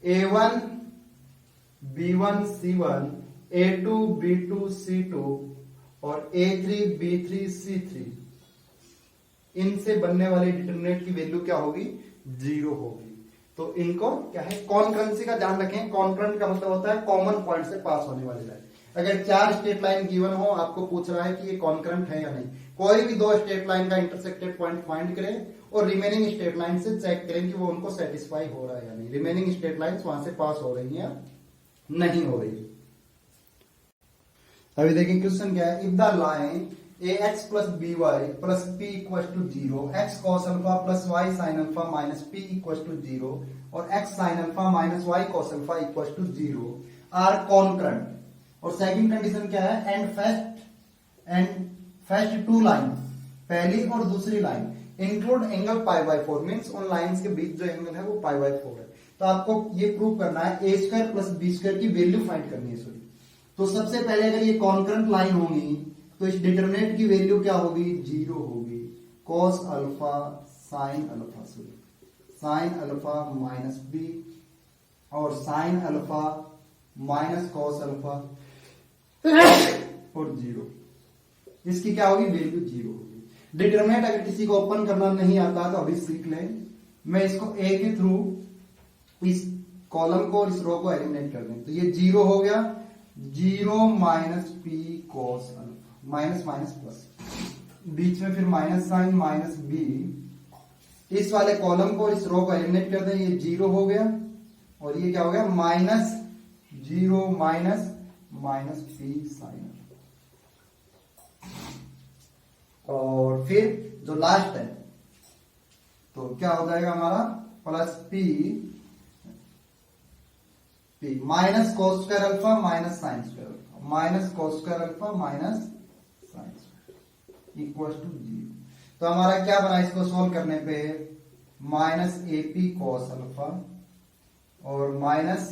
A1 B1 C1 A2 B2 C2 और A3 B3 C3, इनसे बनने वाले डिटरमिनेंट की वैल्यू क्या होगी, 0 होगी। तो इनको क्या है, कॉन्करेंसी का ध्यान रखें। कॉन्करेंट का मतलब होता है कॉमन पॉइंट से पास होने वाली लाइन। अगर चार स्ट्रेट लाइन गिवन हो, आपको पूछ रहा है कि ये कॉन्करेंट है या नहीं, कोई भी दो स्ट्रेट लाइन का इंटरसेक्टेड पॉइंट फाइंड करें और रिमेनिंग स्ट्रेट लाइन से चेक करें कि वो उनको सेटिस्फाई हो रहा है या नहीं, रिमेनिंग स्ट्रेट लाइंस वहां से पास हो रही हैं नहीं हो रही। अभी देखिए क्वेश्चन क्या है, if the line ax plus by plus p equal to 0, x cos alpha plus y sin alpha minus p equal to 0 और x sin alpha minus y cos alpha equal to 0 are concurrent. और second condition क्या है, and first two line, पहली और दूसरी line include angle π/4, means उन lines के बीच जो एंगल है वो π/4 है। तो आपको ये प्रूव करना है, a square plus b square की वैल्यू फाइंड करनी है। सॉरी, तो सबसे पहले अगर ये कॉन्करेंट लाइन होगी तो इस डिटरमिनेंट की वैल्यू क्या होगी, 0 होगी। cos alpha sin alpha, sorry sin alpha minus b और sin alpha minus cos alpha और 0, इसकी क्या होगी, वैल्यू 0 होगी। डिटरमिनेंट अगर किसी को ओपन करना नहीं आता तो अभी सीख लें। मैं इसको a के थ्रू इस कॉलम को और इस रो को एलिमिनेट कर दें तो ये 0 हो गया, 0 minus p cos alpha, minus minus plus, बीच में फिर माइनस साइन माइनस b, इस वाले कॉलम को इस रो को एलिमिनेट कर दें, ये 0 हो गया और ये क्या हो गया, minus 0 minus minus p sign. और फिर जो लास्ट है तो क्या हो जाएगा हमारा, plus p minus cos square alpha minus sine square alpha, minus cos square alpha minus sine square equal to 0। तो हमारा क्या बना इसको सोल्व करने पे, माइनस AP cos अल्फा और माइनस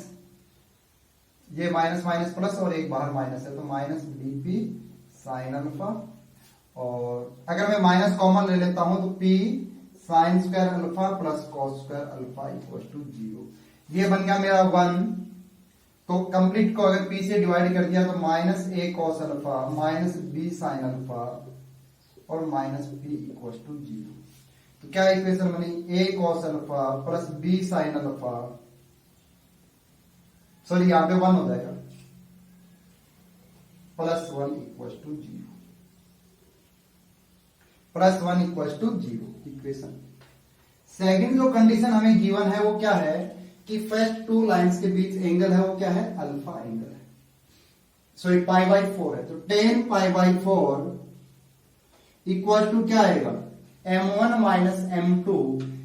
ये माइनस माइनस प्लस और एक बाहर माइनस है तो माइनस BP साइन अल्फा, और अगर मैं माइनस कॉमन ले लेता हूं तो p sine square alpha plus cos square alpha equal to 0। ये बन गया मेरा 1, तो कंप्लीट को अगर p से डिवाइड कर दिया तो minus a cos alpha minus b sin alpha और माइनस p इक्वल टू 0। तो क्या इक्वेशन बनी, a cos alpha plus b sin alpha, sorry यहां पे 1 हो जाएगा, plus 1 equal to 0, plus 1 equal to 0 equation. Second जो कंडीशन हमें गिवन है वो क्या है कि फर्स्ट टू लाइंस के बीच एंगल है वो क्या है, अल्फा एंगल है। सो ये पाई बाई 4 है, तो 10 पाई बाई 4 इक्वल टू क्या आएगा, m1 माइनस m2,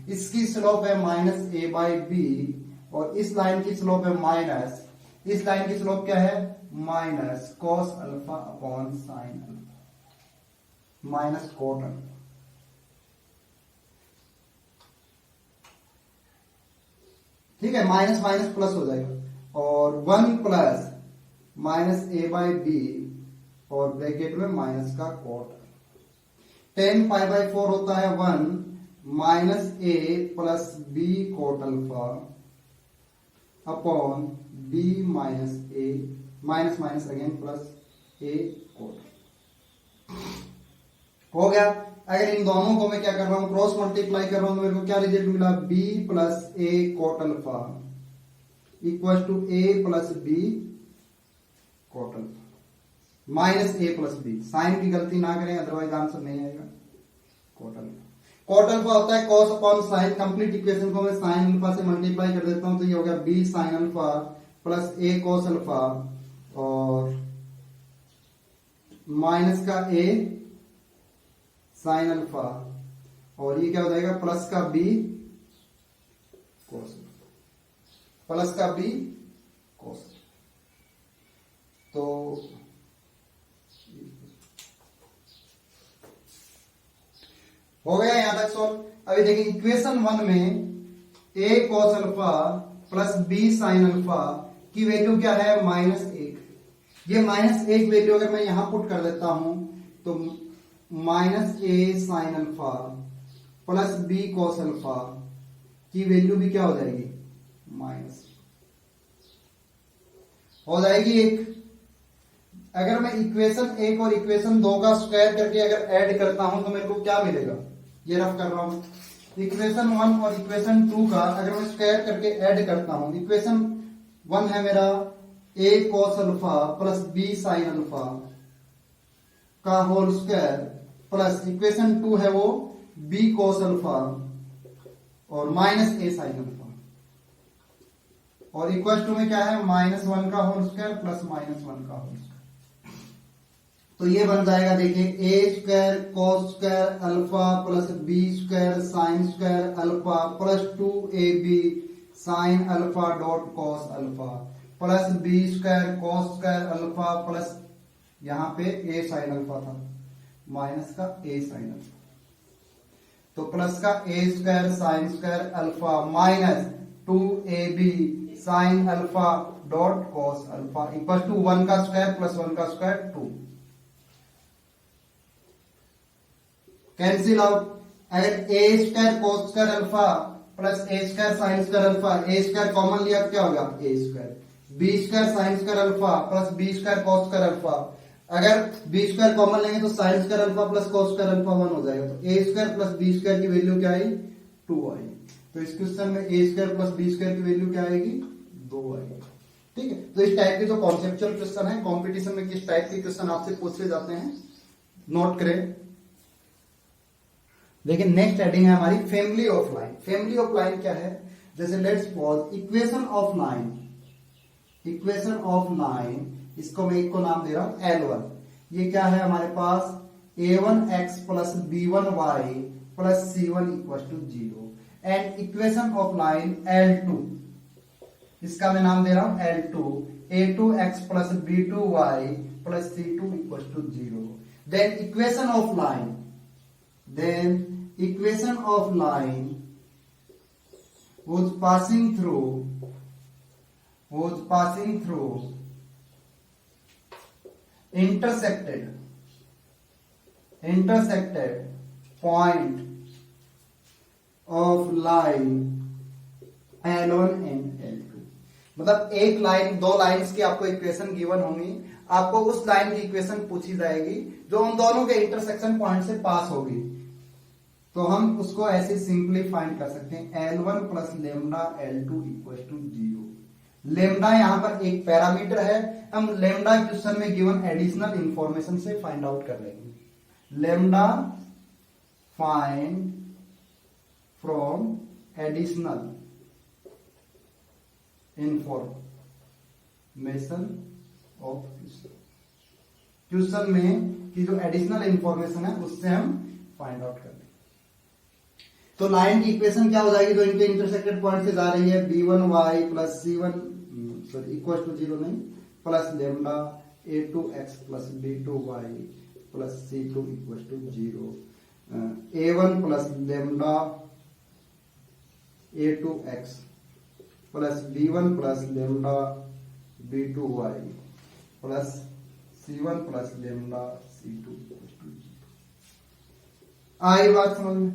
इसकी स्लोप है माइनस a बाई बी, और इस लाइन की स्लोप है माइनस, इस लाइन की स्लोप क्या है minus cos alpha upon sine alpha, minus cot alpha. ठीक है, माइनस माइनस प्लस हो जाएगा, और 1 plus minus a by B और ब्रैकेट में माइनस का cot। 10 पाई बाई 4 होता है 1 minus a plus b cot alpha upon b minus a, minus minus again plus a cot। हो गया। अगर इन दोनों को मैं क्या कर रहा हूं, क्रॉस मल्टीप्लाई कर रहा हूं, तो मेरे को क्या रिजल्ट मिला, b plus a cot alpha equal to a plus b cot alpha minus a plus b। Sign की गलती ना करें अदरवाइज आंसर नहीं आएगा। cot अल्फा, cot अल्फा होता है cos upon sine. Complete equation को मैं साइन अल्फा से मल्टीप्लाई कर देता हूं, तो ये हो गया b sine alpha plus a cos alpha और माइनस का a साइन अल्फा, और ये क्या हो जाएगा प्लस का b cos, प्लस का b cos। तो हो गया यहां तक सॉल्व। अभी देखिए इक्वेशन 1 में a cos alpha plus b sine alpha की वैल्यू क्या है, -1। ये -1 वैल्यू अगर मैं यहां पुट कर देता हूं तो minus a sine alpha plus b cos alpha की वैल्यू भी क्या हो जाएगी, माइनस हो जाएगी 1। अगर मैं इक्वेशन 1 और इक्वेशन 2 का स्क्वायर करके अगर ऐड करता हूं तो मेरे को क्या मिलेगा, ये रफ कर रहा हूं। इक्वेशन 1 और इक्वेशन 2 का अगर मैं स्क्वायर करके ऐड करता हूं, इक्वेशन 1 है मेरा a cos alpha plus b sine alpha का होल स्क्वायर प्लस इक्वेशन 2 है वो b cos अल्फा और माइनस a साइन अल्फा, और इक्वल टू में क्या है -1 का होल स्क्वायर प्लस -1 का होल स्क्वायर। तो ये बन जाएगा, देखिए a square cos square alpha plus b square sine square alpha plus 2ab sine alpha dot cos alpha plus b square cos square alpha plus यहां पे a साइन अल्फा था minus का a sine alpha, तो plus का a square sine square alpha minus 2ab sine alpha dot cos alpha equal to 1 का square plus 1 का square 2। Cancel out. अगर a square cos square alpha plus a square sine square alpha, a square common लिया तो क्या होगा a square, b square sine square alpha plus b square cos square alpha. अगर b square common लेंगे तो sign square alpha plus cos square alpha 1 हो जाएगा, तो a square plus b square की वैल्यू क्या आई, 2 आई। तो इस क्वेश्चन में a square plus b square की वैल्यू क्या आएगी, 2 आएगी। ठीक है, तो इस टाइप के जो कॉन्सेप्चुअल क्वेश्चन है, कॉम्पिटिशन में किस टाइप के क्वेश्चन आपसे पूछे जाते हैं नोट करें। लेकिन नेक्स्ट हेडिंग है हमारी family of line. Family of line क्या है, जैसे let's suppose equation of line, equation of line, इसको मैं एक को नाम दे रहा हूं L1। ये क्या है हमारे पास, a1x plus b1y plus c1 equal to 0 and equation of line L2, इसका मैं नाम दे रहा हूं L2, a2x plus b2y plus c2 equal to 0। Then equation of line, then equation of line was passing through intersected point of line L1 and L2। मतलब एक line, दो lines की आपको इक्वेशन गिवन होंगी, आपको उस लाइन की equation पूछी जाएगी जो उन दोनों के इंटरसेक्शन पॉइंट से पास होगी। तो हम उसको ऐसे सिंपली फाइंड कर सकते हैं, L1 plus lambda L2 equal to 0। Lambda यहां पर एक पैरामीटर है, हम लेमडा क्वेश्चन में गिवन एडिशनल इंफॉर्मेशन से फाइंड आउट कर लेंगे। Lambda find from additional information of question में कि जो एडिशनल इंफॉर्मेशन है उससे हम फाइंड आउट कर लेंगे। तो लाइन की इक्वेशन क्या हो जाएगी जो इनके इंटरसेक्टेड पॉइंट से जा रही है, b1y plus c1 sorry equal to 0 नहीं, plus lambda a2x plus b2y plus c2 equal to 0, a1 plus lambda a2x plus b1 plus lambda b2y plus c1 plus lambda c2 equal to 0। आई बात समझ में?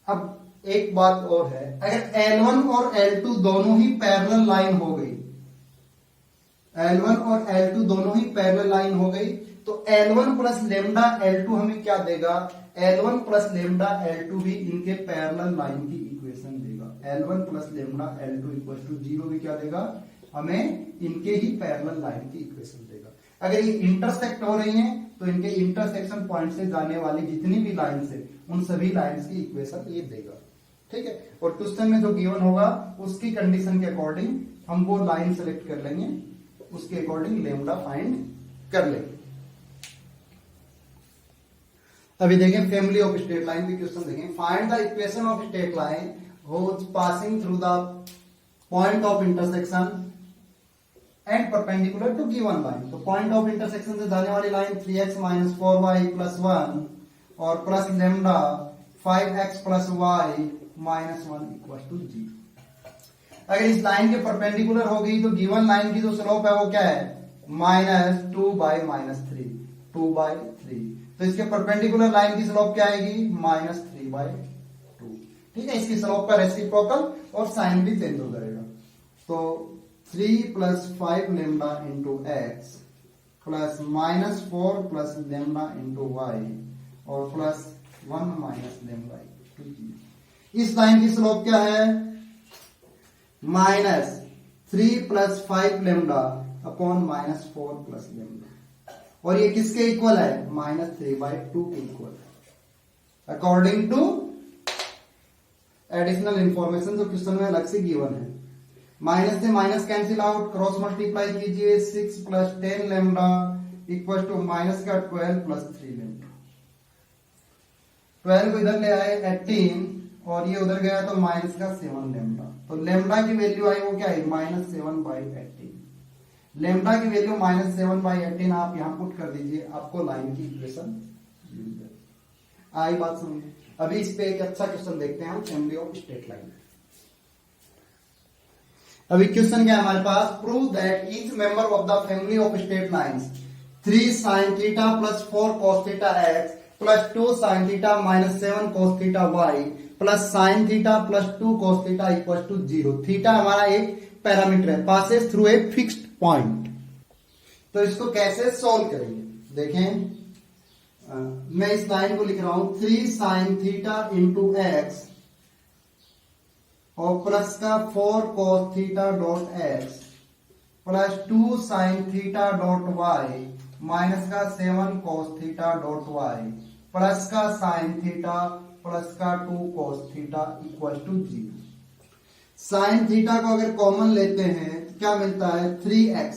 अब एक बात और है, अगर L1 और L2 दोनों ही पैरेलल लाइन हो गई, L1 और L2 दोनों ही पैरेलल लाइन हो गई, तो L1 प्लस लेमडा L2 हमें क्या देगा, L1 प्लस लेमडा L2 भी इनके पैरेलल लाइन की इक्वेशन देगा। L1 plus lambda L2 equal to 0 भी क्या देगा, हमें इनके ही पैरेलल लाइन की इक्वेशन देगा। अगर ये इंटरसेक्ट हो रही हैं तो इनके इंटरसेक्शन पॉइंट से जाने वाली जितनी भी लाइन्स है उन सभी लाइन्स की इक्वेशन ये देगा। ठीक है, और क्वेश्चन में जो गिवन होगा उसकी कंडीशन के अकॉर्डिंग हम वो लाइन सेलेक्ट कर लेंगे, उसके अकॉर्डिंग लेमडा फाइंड कर लेंगे। अभी देखें फैमिली ऑफ स्ट्रेट लाइन की क्वेश्चन देखें। Find the equation of straight line which passing through the point of intersection and perpendicular to given line. तो पॉइंट ऑफ इंटरसेक्शन से जाने वाली line 3x minus 4y plus 1 और plus lambda 5x plus y minus 1 equal to 0। अगर इस line के perpendicular हो गई तो गिवन लाइन की जो स्लोप है वो क्या है, माइनस 2 बाई माइनस 3, 2 बाई 3। तो इसके परपेंडिकुलर लाइन की स्लोप क्या आएगी, माइनस 3 बाई 2। ठीक है, इसकी स्लोप का रेसिप्रोकल और साइन भी चेंज हो जाएगा। तो 3 plus 5 lambda into X plus minus 4 plus lambda into Y और plus 1 minus lambda into Z. इस लाइन की स्लोप क्या है, minus 3 plus 5 lambda upon minus 4 plus lambda, और ये किसके इक्वल है, माइनस 3/2 के इक्वल है अकॉर्डिंग टू एडिशनल इंफॉर्मेशन जो क्वेश्चन में अलग से गिवन है। माइनस से minus cancel out, cross multiply कीजिए, 6 plus 10 lambda equal to minus का 12 प्लस 3 लेमडा। 12 को इधर ले आए 18 और ये उधर गया तो माइनस का 7 लेमडा। तो लेमडा की वैल्यू आई वो क्या है, माइनस 7/18। लेमडा की वैल्यू माइनस 7/18 आप यहां पुट कर दीजिए, आपको लाइन की इक्वेशन मिल जाए। आई बात समझे? अभी इस पे एक अच्छा क्वेश्चन देखते हैं हम, फैमिली ऑफ स्ट्रेट लाइन। अभी क्वेश्चन क्या है हमारे पास, prove that each member of the family of straight lines 3 sin theta plus 4 cos theta x plus 2 sin theta minus 7 cos theta y plus sin theta plus 2 cos theta equal to 0। Theta हमारा एक parameter है, passes through a fixed point. तो इसको कैसे solve करेंगे, देखें मैं इस लाइन को लिख रहा हूं 3 sin थीटा इंटू एक्स और प्लस का 4 cos theta dot X plus 2 sin theta dot Y minus का 7 cos theta dot Y plus का sin थीटा प्लस का 2 cos theta equal to 0। sin theta को अगर कॉमन लेते हैं तो क्या मिलता है, 3x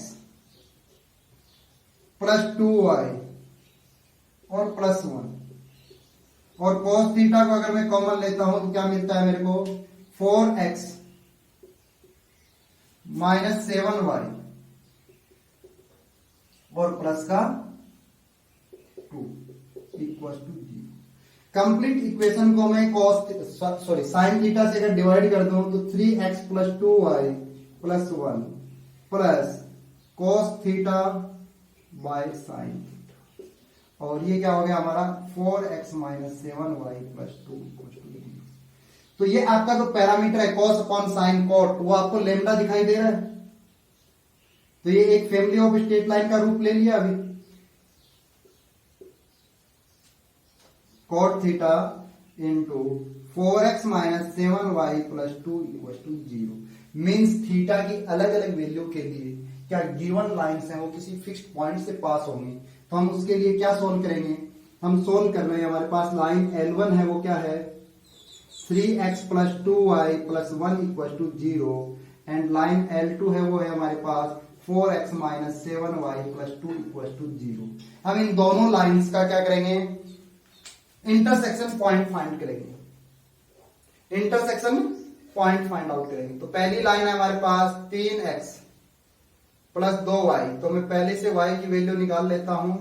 प्लस 2y और प्लस 1, और cos थीटा को अगर मैं कॉमन लेता हूं तो क्या मिलता है मेरे को, 4x माइनस 7y और प्लस का 2 इक्वल टू 0। कंप्लीट इक्वेशन को मैं साइन थीटा से अगर डिवाइड कर दूं तो 3x plus 2y plus 1 plus cos theta by sine theta, और ये क्या हो गया हमारा 4x minus 7y plus 2 equal to 0। तो ये आपका जो पैरामीटर है कॉस अपॉन साइन कॉट, वो आपको लेमडा दिखाई दे रहा है। तो ये एक फैमिली ऑफ स्ट्रेट लाइन का रूप ले लिया अभी। Cot theta into 4x minus 7y plus 2 equal to 0। Means theta की अलग अलग वैल्यू के लिए क्या गिवन लाइंस हैं वो किसी फिक्स्ड पॉइंट से पास होंगी, तो हम उसके लिए क्या सोल्व करेंगे, हम सोल्व कर रहे हैं। हमारे पास लाइन L1 है, वो क्या है 3x plus 2y plus 1 equal to 0, and line L2 है, वो है हमारे पास 4x minus 7y plus 2 equal to 0। हम इन दोनों लाइंस का क्या करेंगे, इंटरसेक्शन पॉइंट फाइंड करेंगे, इंटरसेक्शन पॉइंट फाइंड आउट करेंगे। तो पहली लाइन है हमारे पास 3x प्लस 2y, तो मैं पहले से y की वैल्यू निकाल लेता हूं,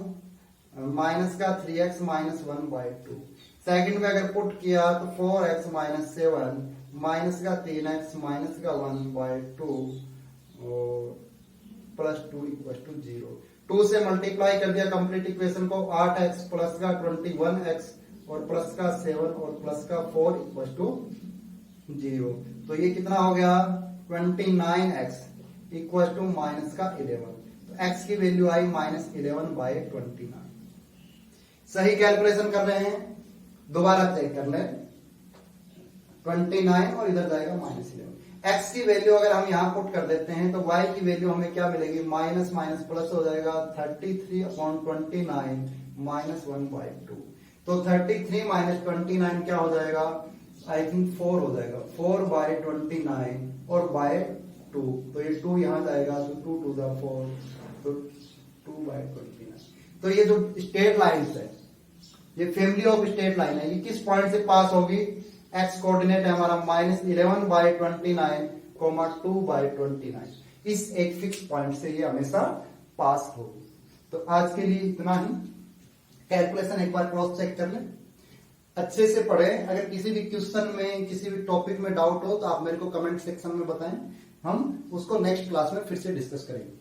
माइनस का 3x माइनस 1/2। सेकंड में अगर पुट किया तो 4x माइनस 7 माइनस का 3x माइनस का 1/2 प्लस 2 इक्वल टू 0। 2 से मल्टीप्लाई कर दिया कंप्लीट इक्वेशन को, 8x प्लस का 21x और प्लस का 7 और प्लस का 4 इक्वल टू 0। तो ये कितना हो गया 29x इक्वल टू माइनस का 11। तो x की वैल्यू आई माइनस 11/29। सही कैलकुलेशन कर रहे हैं, दोबारा चेक कर लें, 29 और इधर जाएगा माइनस 11। x की वैल्यू अगर हम यहां पुट कर देते हैं तो y की वैल्यू हमें क्या मिलेगी, माइनस माइनस प्लस हो जाएगा 33/29 माइनस 1/2। तो 33 माइनस 29 क्या हो जाएगा, आई थिंक 4 हो जाएगा, 4/29 और बाय 2, तो ये 2 यहां जाएगा, तो 2 2 जा 4, तो 2/29। तो ये जो स्ट्रेट लाइंस है, ये फैमिली ऑफ स्ट्रेट लाइन है, ये किस पॉइंट से पास होगी, एक्स कोऑर्डिनेट है हमारा माइनस 11/29 कोमा 2/29, इस एक फिक्स पॉइंट से ये हमेशा पास होगी। तो आज के लिए इतना ही, कैलकुलेशन एक बार क्रॉस चेक कर लें, अच्छे से पढ़ें। अगर किसी भी क्वेश्चन में किसी भी टॉपिक में डाउट हो तो आप मेरे को कमेंट सेक्शन में बताएं, हम उसको नेक्स्ट क्लास में फिर से डिस्कस करेंगे।